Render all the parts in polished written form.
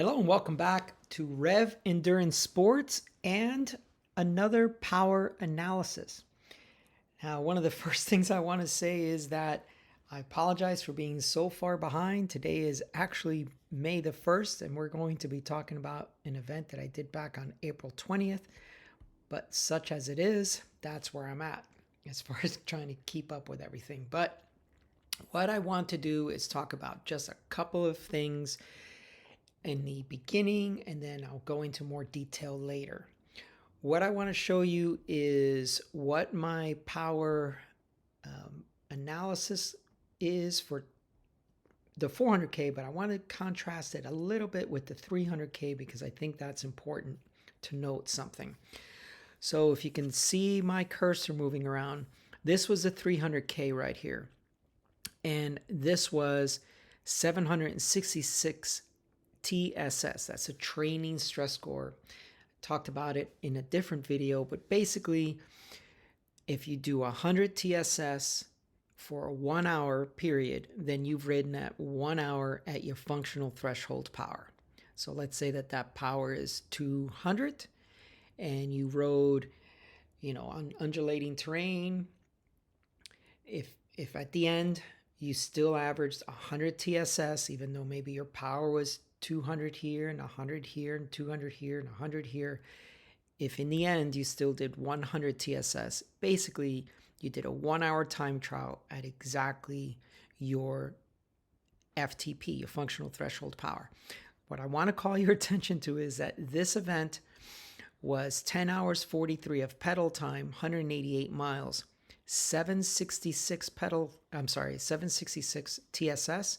Hello and welcome back to Rev Endurance Sports and another power analysis. Now, one of the first things I want to say is that I apologize for being so far behind. Today is actually May the 1st, and we're going to be talking about an event that I did back on April 20th. But such as it is, that's where I'm at as far as trying to keep up with everything. But what I want to do is talk about just a couple of things in the beginning, and then I'll go into more detail later. What I want to show you is what my power analysis is for the 400K, but I want to contrast it a little bit with the 300K because I think that's important to note something. So if you can see my cursor moving around, this was the 300K right here. And this was 766 TSS. That's a training stress score. Talked about it in a different video, but basically, if you do 100 TSS for a 1 hour period, then you've ridden at 1 hour at your functional threshold power. So let's say that power is 200 and you rode, on undulating terrain. If at the end you still averaged 100 TSS, even though maybe your power was 200 here and 100 here and 200 here and 100 here, if in the end you still did 100 TSS, basically you did a 1 hour time trial at exactly your FTP, your functional threshold power. What I want to call your attention to is that this event was 10 hours 43 of pedal time, 188 miles, 766 TSS.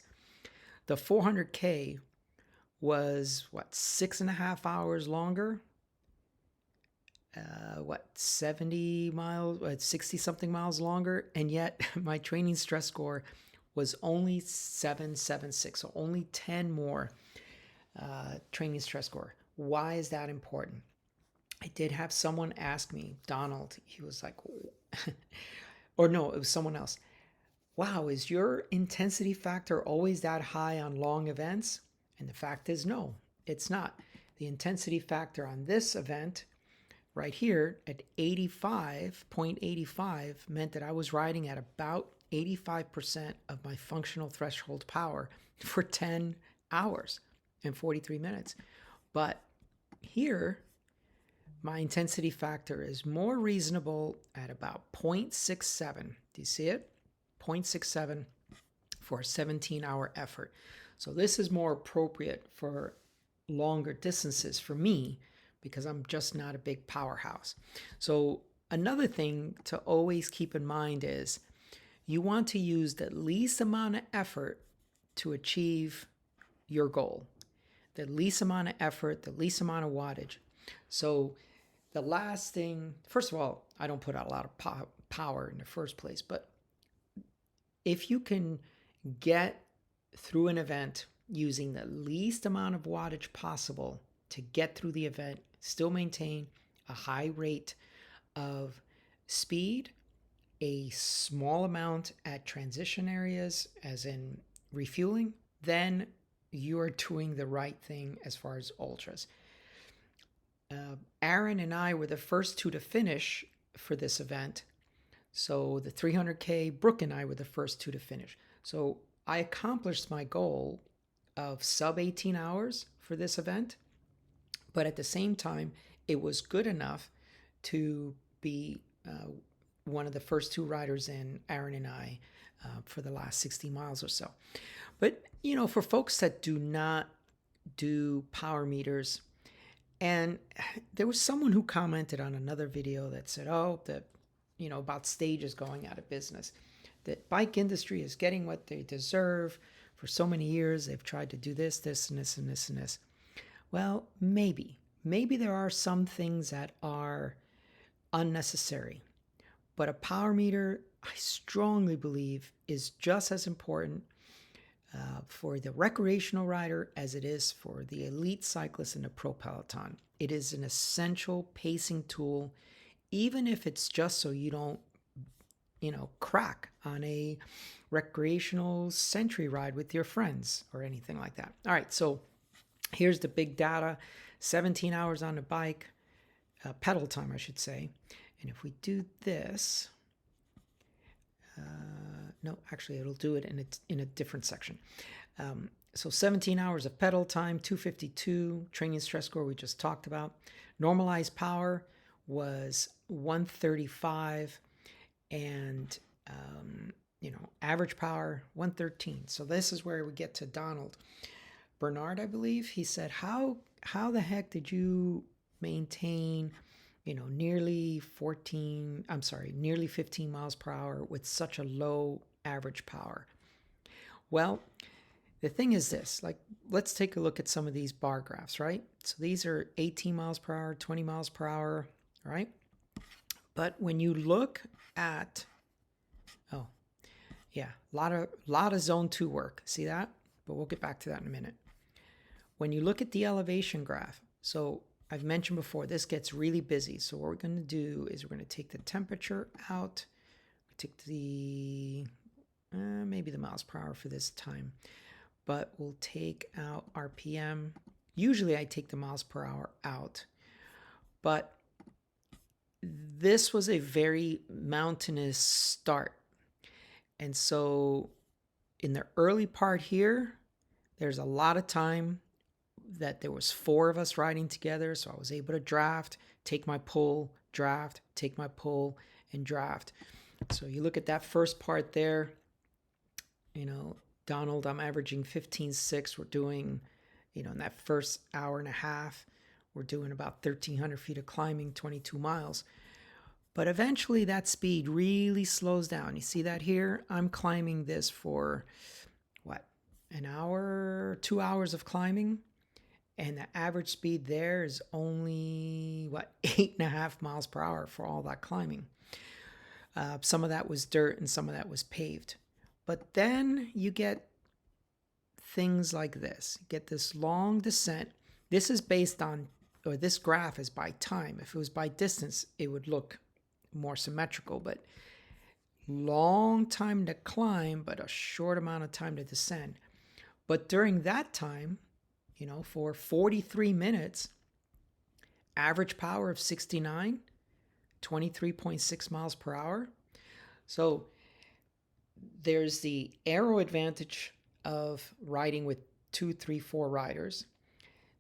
The 400K was 6.5 hours longer, 70 miles, 60 something miles longer, and yet my training stress score was only 776, so only 10 more training stress score. Why is that important? I did have someone ask me, Donald, he was like, or no, it was someone else. Wow, is your intensity factor always that high on long events? And the fact is, no, it's not. The intensity factor on this event right here at 85.85 meant that I was riding at about 85% of my functional threshold power for 10 hours and 43 minutes. But here, my intensity factor is more reasonable at about 0.67. Do you see it? 0.67 for a 17-hour effort. So this is more appropriate for longer distances for me because I'm just not a big powerhouse. So another thing to always keep in mind is you want to use the least amount of effort to achieve your goal. The least amount of effort, the least amount of wattage. So the last thing, first of all, I don't put out a lot of power in the first place, but if you can get through an event using the least amount of wattage possible to get through the event, still maintain a high rate of speed, a small amount at transition areas, as in refueling, then you are doing the right thing as far as ultras. Aaron and I were the first two to finish for this event. So the 300K, Brooke and I were the first two to finish. So I accomplished my goal of sub 18 hours for this event. But at the same time, it was good enough to be one of the first two riders in, Aaron and I, for the last 60 miles or so. But, for folks that do not do power meters, and there was someone who commented on another video that said, about stages going out of business. That bike industry is getting what they deserve. For so many years, they've tried to do this, this, and this, and this, and this. Well, maybe. Maybe there are some things that are unnecessary. But a power meter, I strongly believe, is just as important for the recreational rider as it is for the elite cyclist in the pro peloton. It is an essential pacing tool, even if it's just so you don't, crack on a recreational century ride with your friends or anything like that. All right, so Here's the big data: 17 hours on the bike, pedal time, I should say. And if we do this, no, actually, it'll do it in a different section. So 17 hours of pedal time, 252, training stress score we just talked about. Normalized power was 135, and average power 113. So this is where we get to Donald Bernard, I believe. He said, how the heck did you maintain nearly 15 miles per hour with such a low average power? Well, the thing is this, like, let's take a look at some of these bar graphs, right? So these are 18 miles per hour, 20 miles per hour, right? But when you look at, oh, yeah, a lot of zone 2 work. See that? But we'll get back to that in a minute. When you look at the elevation graph, so I've mentioned before, this gets really busy. So what we're going to do is we're going to take the temperature out, take the, maybe the miles per hour for this time, but we'll take out RPM. Usually I take the miles per hour out, but this was a very mountainous start. And so in the early part here, there's a lot of time that there was 4 of us riding together. So I was able to draft, take my pull, draft, take my pull, and draft. So you look at that first part there, Donald, I'm averaging 15.6. We're doing, in that first hour and a half, we're doing about 1,300 feet of climbing, 22 miles. But eventually that speed really slows down. You see that here? I'm climbing this for, an hour, 2 hours of climbing. And the average speed there is only, 8.5 miles per hour for all that climbing. Some of that was dirt and some of that was paved. But then you get things like this. You get this long descent. This is based on, or this graph is by time. If it was by distance, it would look more symmetrical, but long time to climb, but a short amount of time to descend. But during that time, for 43 minutes, average power of 69, 23.6 miles per hour. So there's the aero advantage of riding with 2, 3, 4 riders.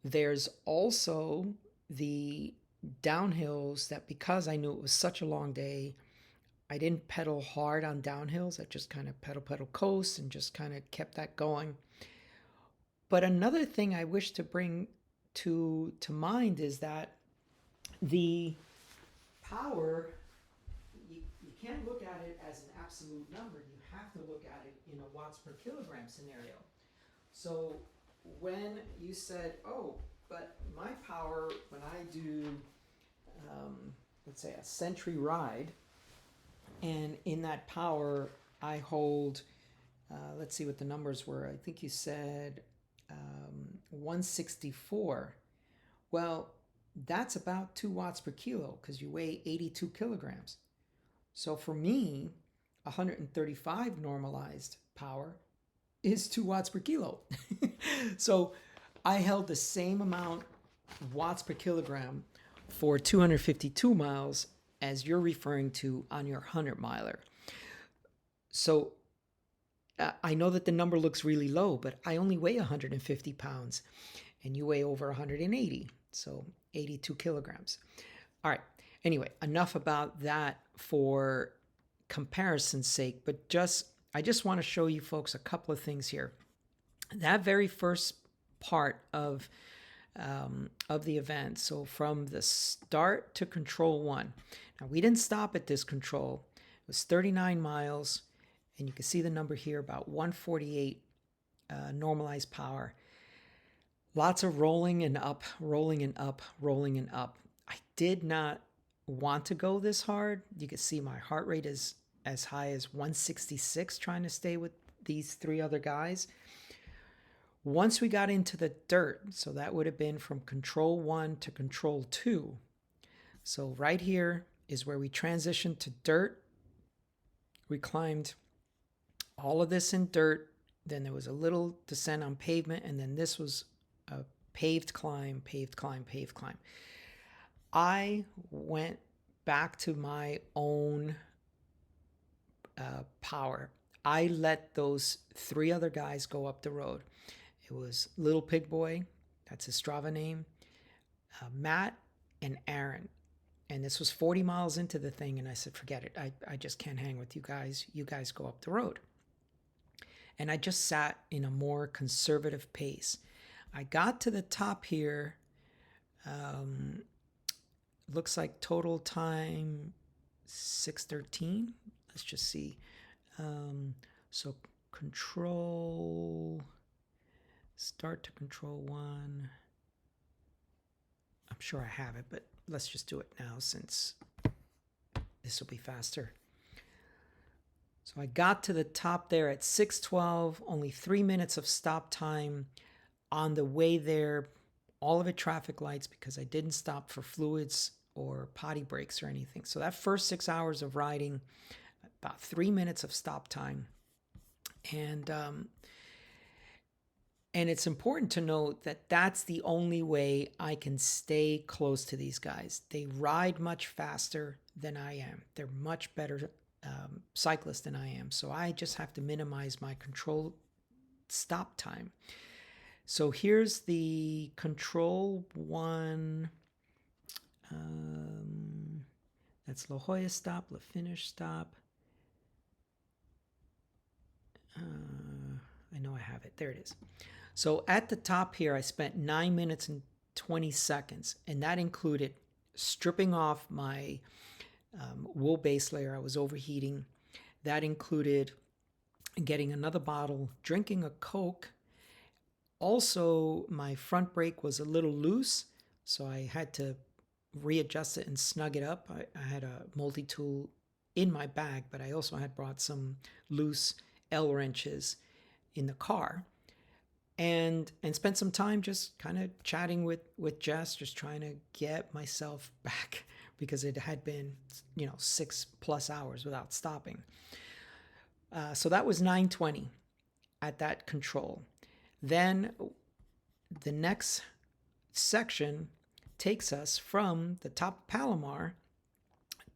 There's also the downhills that, because I knew it was such a long day, I didn't pedal hard on downhills. I just kind of pedal coast and just kind of kept that going. But another thing I wish to bring to mind is that the power, you can't look at it as an absolute number. You have to look at it in a watts per kilogram scenario. So when you said, oh, but my power, when I do, let's say, a century ride, and in that power, I hold, let's see what the numbers were. I think you said 164. Well, that's about 2 watts per kilo because you weigh 82 kilograms. So for me, 135 normalized power is 2 watts per kilo. So I held the same amount watts per kilogram for 252 miles as you're referring to on your 100 miler. So I know that the number looks really low, but I only weigh 150 pounds and you weigh over 180. So 82 kilograms. All right. Anyway, enough about that for comparison's sake, but I just want to show you folks a couple of things here. That very first part of the event, so from the start to control 1. Now, we didn't stop at this control. It was 39 miles, and you can see the number here, about 148 normalized power. Lots of rolling and up, rolling and up, rolling and up. I did not want to go this hard. You can see my heart rate is as high as 166, trying to stay with these 3 other guys. Once we got into the dirt, so that would have been from control 1 to control 2. So right here is where we transitioned to dirt. We climbed all of this in dirt. Then there was a little descent on pavement, and then this was a paved climb, paved climb, paved climb. I went back to my own power. I let those three other guys go up the road. It was Little Pig Boy, that's his Strava name, Matt, and Aaron. And this was 40 miles into the thing, and I said, forget it. I just can't hang with you guys. You guys go up the road. And I just sat in a more conservative pace. I got to the top here. Looks like total time 6:13. Let's just see. So control, start to control 1. I'm sure I have it, but let's just do it now since this will be faster. So I got to the top there at 6:12, only 3 minutes of stop time. On the way there, all of it traffic lights because I didn't stop for fluids or potty breaks or anything. So that first 6 hours of riding, about 3 minutes of stop time. And it's important to note that that's the only way I can stay close to these guys. They ride much faster than I am. They're much better cyclists than I am. So I just have to minimize my control stop time. So here's the control 1. That's La Jolla stop, La Finish stop. I know I have it. There it is. So at the top here, I spent 9 minutes and 20 seconds, and that included stripping off my wool base layer. I was overheating. That included getting another bottle, drinking a Coke. Also, my front brake was a little loose, so I had to readjust it and snug it up. I had a multi-tool in my bag, but I also had brought some loose L wrenches in the car, and spent some time just kind of chatting with Jess, just trying to get myself back because it had been 6+ hours without stopping. So that was 9:20 at that control. Then the next section takes us from the top of Palomar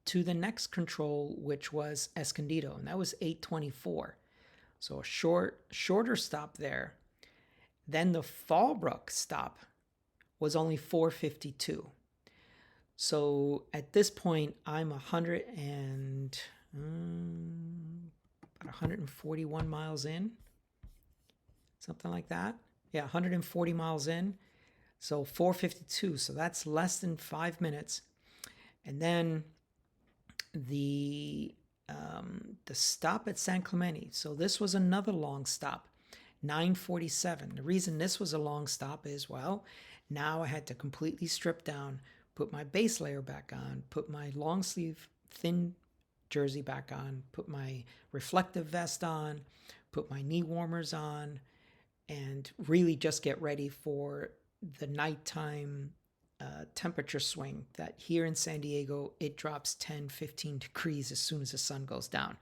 to the next control, which was Escondido, and that was 8:24. So a shorter stop there. Then the Fallbrook stop was only 4:52. So at this point, I'm 141 miles in, something like that. Yeah, 140 miles in. So 4:52. So that's less than 5 minutes. And then the stop at San Clemente. So this was another long stop, 9:47. The reason this was a long stop is, well, now I had to completely strip down, put my base layer back on, put my long sleeve thin jersey back on, put my reflective vest on, put my knee warmers on, and really just get ready for the nighttime temperature swing that here in San Diego, it drops 10-15 degrees as soon as the sun goes down.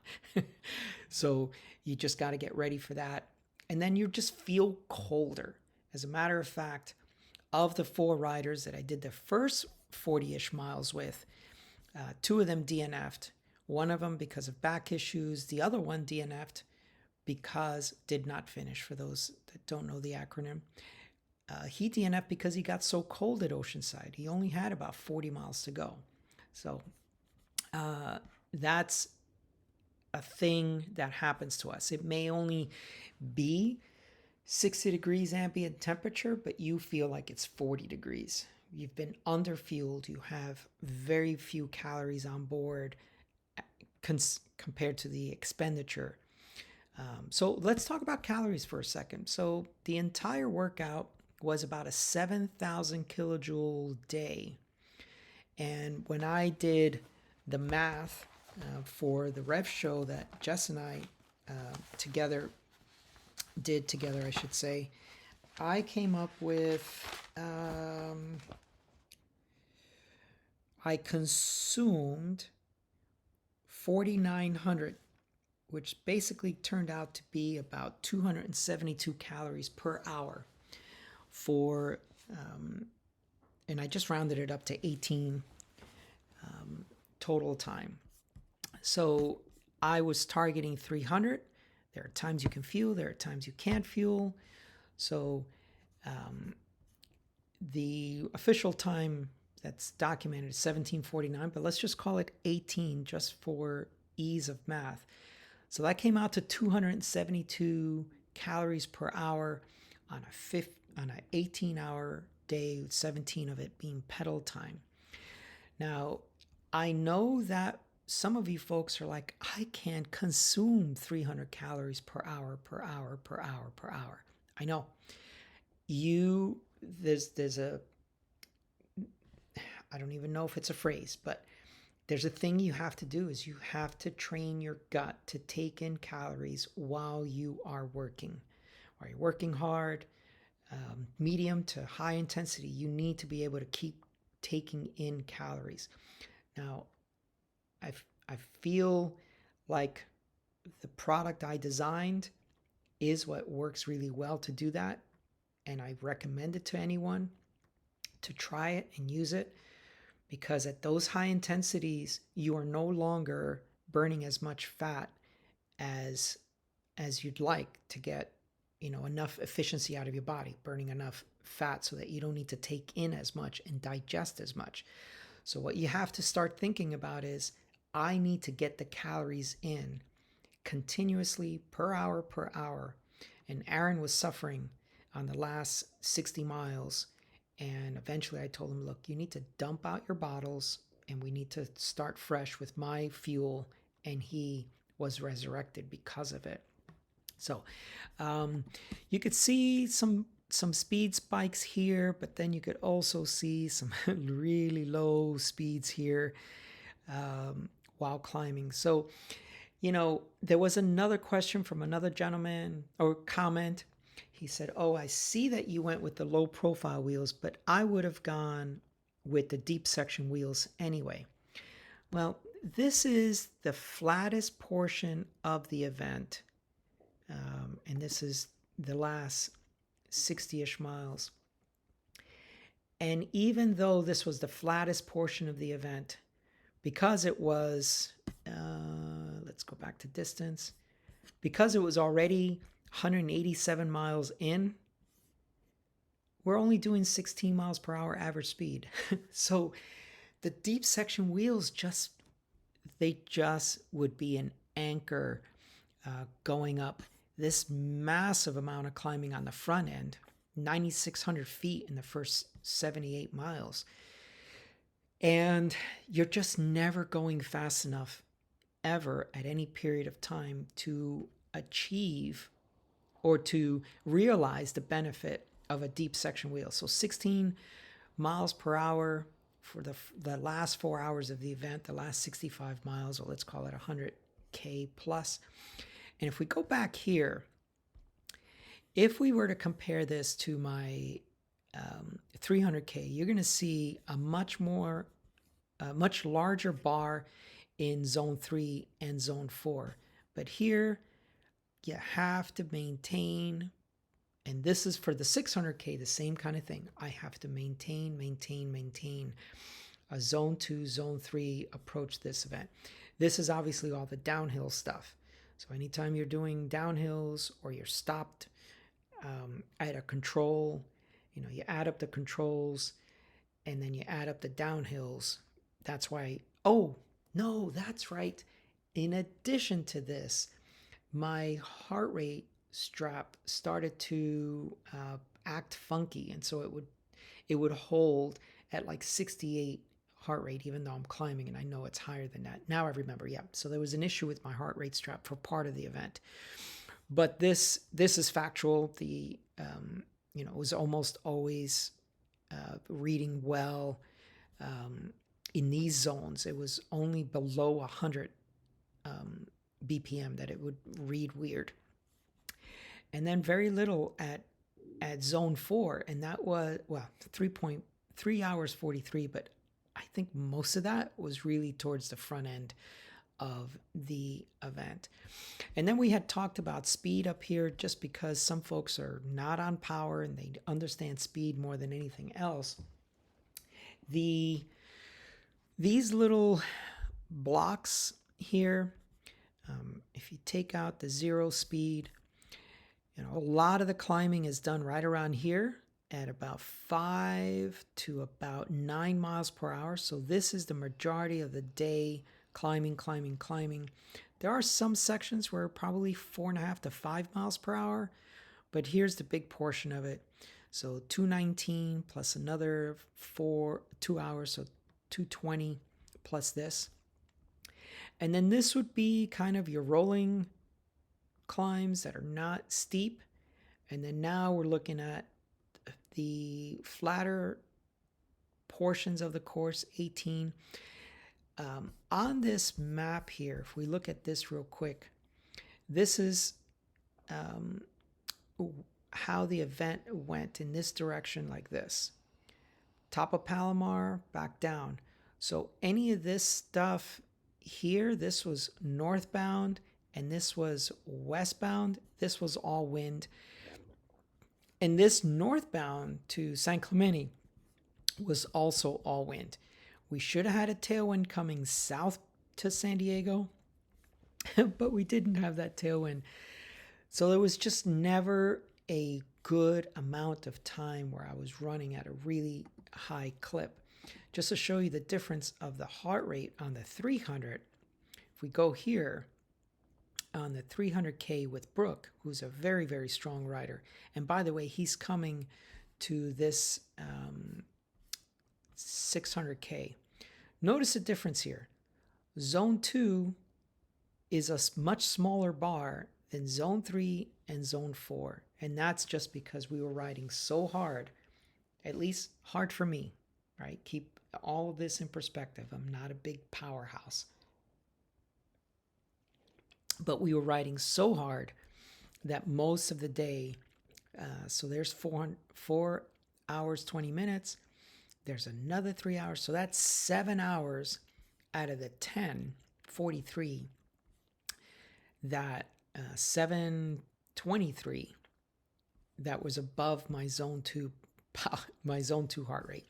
So you just got to get ready for that. And then you just feel colder. As a matter of fact, of the 4 riders that I did the first 40-ish miles with, 2 of them DNF'd. One of them because of back issues. The other one DNF'd because did not finish, for those that don't know the acronym. He DNF'd because he got so cold at Oceanside. He only had about 40 miles to go. So that's a thing that happens to us. It may only be 60 degrees ambient temperature, but you feel like it's 40 degrees. You've been underfueled. You have very few calories on board compared to the expenditure. So let's talk about calories for a second. So the entire workout was about a 7,000 kilojoule day. And when I did the math for the Rev show that Jess and I did together, I should say, I came up with, I consumed 4,900, which basically turned out to be about 272 calories per hour for and I just rounded it up to 18 total time. So I was targeting 300. There are times you can fuel, there are times you can't fuel. So the official time that's documented is 17:49, but let's just call it 18 just for ease of math. So that came out to 272 calories per hour on an 18-hour day, with 17 of it being pedal time. Now, I know that some of you folks are like, I can't consume 300 calories per hour, per hour, per hour, per hour. I know. There's a, I don't even know if it's a phrase, but there's a thing you have to do is you have to train your gut to take in calories while you are working. While you're working hard, medium to high intensity, you need to be able to keep taking in calories. Now, I feel like the product I designed is what works really well to do that, and I recommend it to anyone to try it and use it, because at those high intensities you are no longer burning as much fat as you'd like to get enough efficiency out of your body, burning enough fat so that you don't need to take in as much and digest as much. So what you have to start thinking about is, I need to get the calories in continuously per hour. And Aaron was suffering on the last 60 miles. And eventually I told him, look, you need to dump out your bottles and we need to start fresh with my fuel. And he was resurrected because of it. So you could see some speed spikes here, but then you could also see some really low speeds here while climbing. So, there was another question from another gentleman, or comment. He said, oh, I see that you went with the low profile wheels, but I would have gone with the deep section wheels anyway. Well, this is the flattest portion of the event. And this is the last 60-ish miles. And even though this was the flattest portion of the event, because it was, let's go back to distance, because it was already 187 miles in, we're only doing 16 miles per hour average speed. So the deep section wheels they just would be an anchor going up this massive amount of climbing on the front end, 9,600 feet in the first 78 miles. And you're just never going fast enough ever at any period of time to achieve or to realize the benefit of a deep section wheel. So 16 miles per hour for the last 4 hours of the event, the last 65 miles, or let's call it 100K plus. And if we go back here, if we were to compare this to my 300K, you're going to see a much larger bar in zone 3 and zone 4. But here you have to maintain, and this is for the 600K, the same kind of thing. I have to maintain a zone 2, zone 3 approach this event. This is obviously all the downhill stuff. So anytime you're doing downhills or you're stopped at a control, you add up the controls and then you add up the downhills. That's why, oh, no, that's right. In addition to this, my heart rate strap started to act funky. And so it would hold at like 68 heart rate, even though I'm climbing and I know it's higher than that. Now I remember, yeah. So there was an issue with my heart rate strap for part of the event. But this is factual. It was almost always reading well. In these zones, it was only below 100 BPM that it would read weird. And then very little at zone 4, and that was 3 hours 43, but I think most of that was really towards the front end of the event. And then we had talked about speed up here just because some folks are not on power and they understand speed more than anything else. These little blocks here, if you take out the 0 speed, a lot of the climbing is done right around here at about 5 to about 9 miles per hour. So this is the majority of the day climbing. There are some sections where probably 4.5 to 5 miles per hour, but here's the big portion of it. So 219 plus another 2 hours, so 220 plus this. And then this would be kind of your rolling climbs that are not steep. And then now we're looking at the flatter portions of the course, 18. On this map here, if we look at this real quick, this is how the event went in this direction like this. Top of Palomar, back down. So any of this stuff here, this was northbound and this was westbound. This was all wind. And this northbound to San Clemente was also all wind. We should have had a tailwind coming south to San Diego, but we didn't have that tailwind. So there was just never a good amount of time where I was running at a really high clip. Just to show you the difference of the heart rate on the 300, if we go here on the 300K with Brooke, who's a very, very strong rider. And by the way, he's coming to this 600K. Notice the difference here. Zone 2 is a much smaller bar than Zone 3 and Zone 4. And that's just because we were riding so hard, at least hard for me, right? Keep all of this in perspective. I'm not a big powerhouse. But we were riding so hard that most of the day, so there's 4 hours, 20 minutes. There's another 3 hours. So that's 7 hours out of the 10:43 that 7:23 that was above my zone 2 heart rate.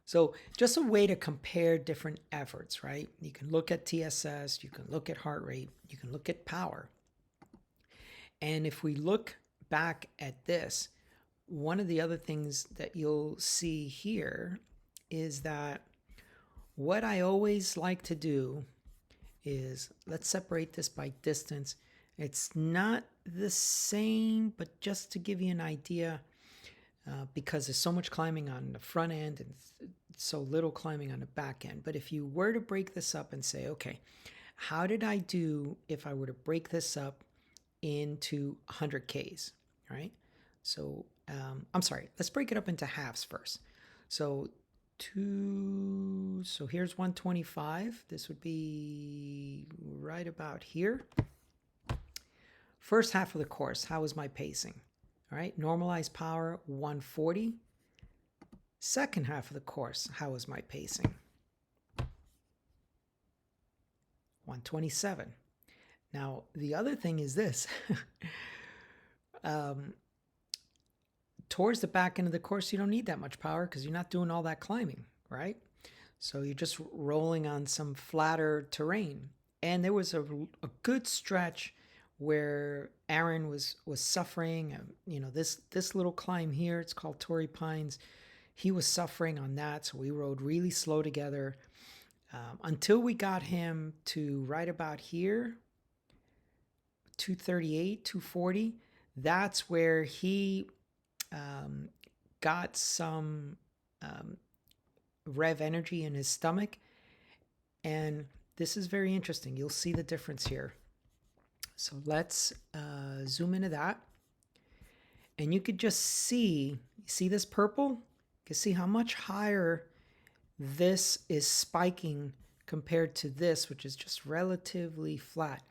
So just a way to compare different efforts, right? You can look at TSS, you can look at heart rate, you can look at power. And if we look back at this, one of the other things that you'll see here is that what I always like to do is, let's separate this by distance. It's not the same, but just to give you an idea, because there's so much climbing on the front end and so little climbing on the back end. But if you were to break this up and say, okay, how did I do if I were to break this up into 100Ks, right? So, I'm sorry, let's break it up into halves first. So here's 125. This would be right about here. First half of the course, how was my pacing? All right, normalized power, 140. Second half of the course, how was my pacing? 127. Now, the other thing is this. Towards the back end of the course, you don't need that much power because you're not doing all that climbing, right? So you're just rolling on some flatter terrain. And there was a good stretch where Aaron was suffering. This little climb here, it's called Torrey Pines. He was suffering on that, so we rode really slow together until we got him to right about here, 238, 240. That's where he got some rev energy in his stomach. And this is very interesting. You'll see the difference here. So let's zoom into that. And you could just see this purple? You can see how much higher this is spiking compared to this, which is just relatively flat.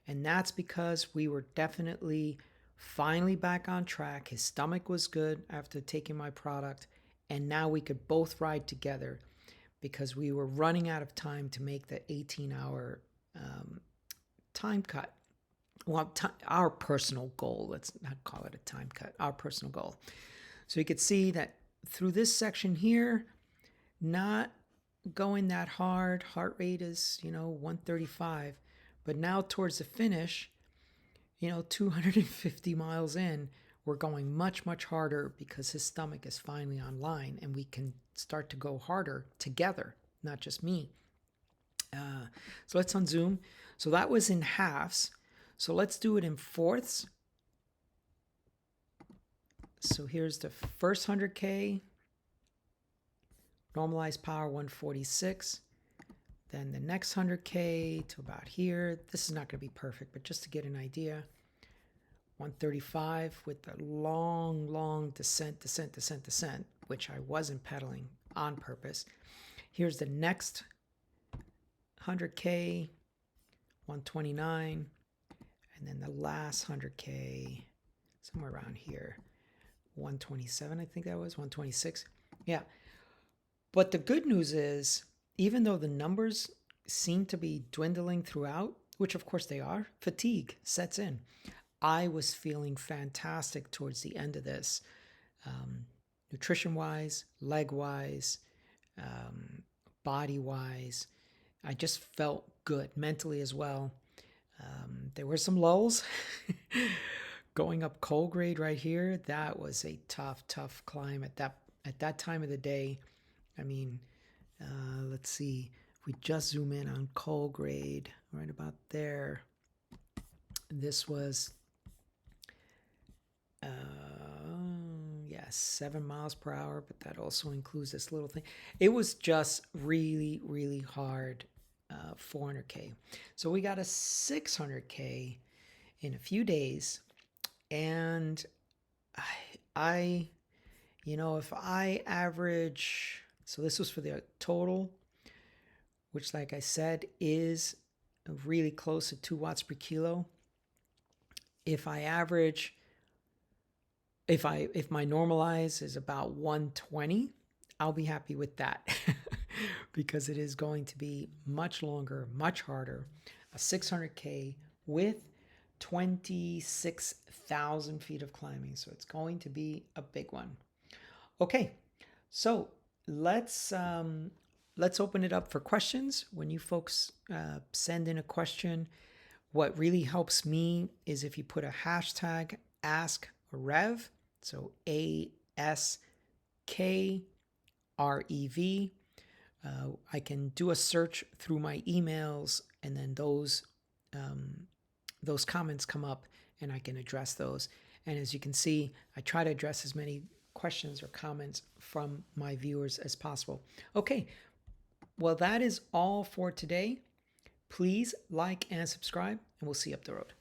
And that's because we were definitely finally back on track. His stomach was good after taking my product. And now we could both ride together because we were running out of time to make the 18-hour time cut. Well, our personal goal, let's not call it a time cut, our personal goal. So you could see that through this section here, not going that hard. Heart rate is, 135. But now towards the finish, 250 miles in, we're going much, much harder because his stomach is finally online and we can start to go harder together, not just me. So let's unzoom. So that was in halves. So let's do it in fourths. So here's the first 100K. Normalized power 146. Then the next 100K to about here. This is not going to be perfect, but just to get an idea. 135 with the long descent, which I wasn't pedaling on purpose. Here's the next 100K, 129. And then the last 100K, somewhere around here, 127, I think that was, 126. Yeah. But the good news is, even though the numbers seem to be dwindling throughout, which of course they are, fatigue sets in. I was feeling fantastic towards the end of this, nutrition-wise, leg-wise, body-wise. I just felt good mentally as well. There were some lulls. Going up cold grade right here, that was a tough climb at that time of the day. I mean, let's see. If we just zoom in on cold grade, right about there. This was, 7 miles per hour, but that also includes this little thing. It was just really hard, 400K. So we got a 600K in a few days. And I if I average, so this was for the total, which like I said is really close to 2 watts per kilo. If I average, if my normalize is about 120, I'll be happy with that because it is going to be much longer, much harder. A 600K with 26,000 feet of climbing. So it's going to be a big one. Okay, so let's open it up for questions. When you folks send in a question, what really helps me is if you put a hashtag AskRev, so ASKREV. I can do a search through my emails, and then those comments come up, and I can address those. And as you can see, I try to address as many questions or comments from my viewers as possible. Okay, well, that is all for today. Please like and subscribe, and we'll see you up the road.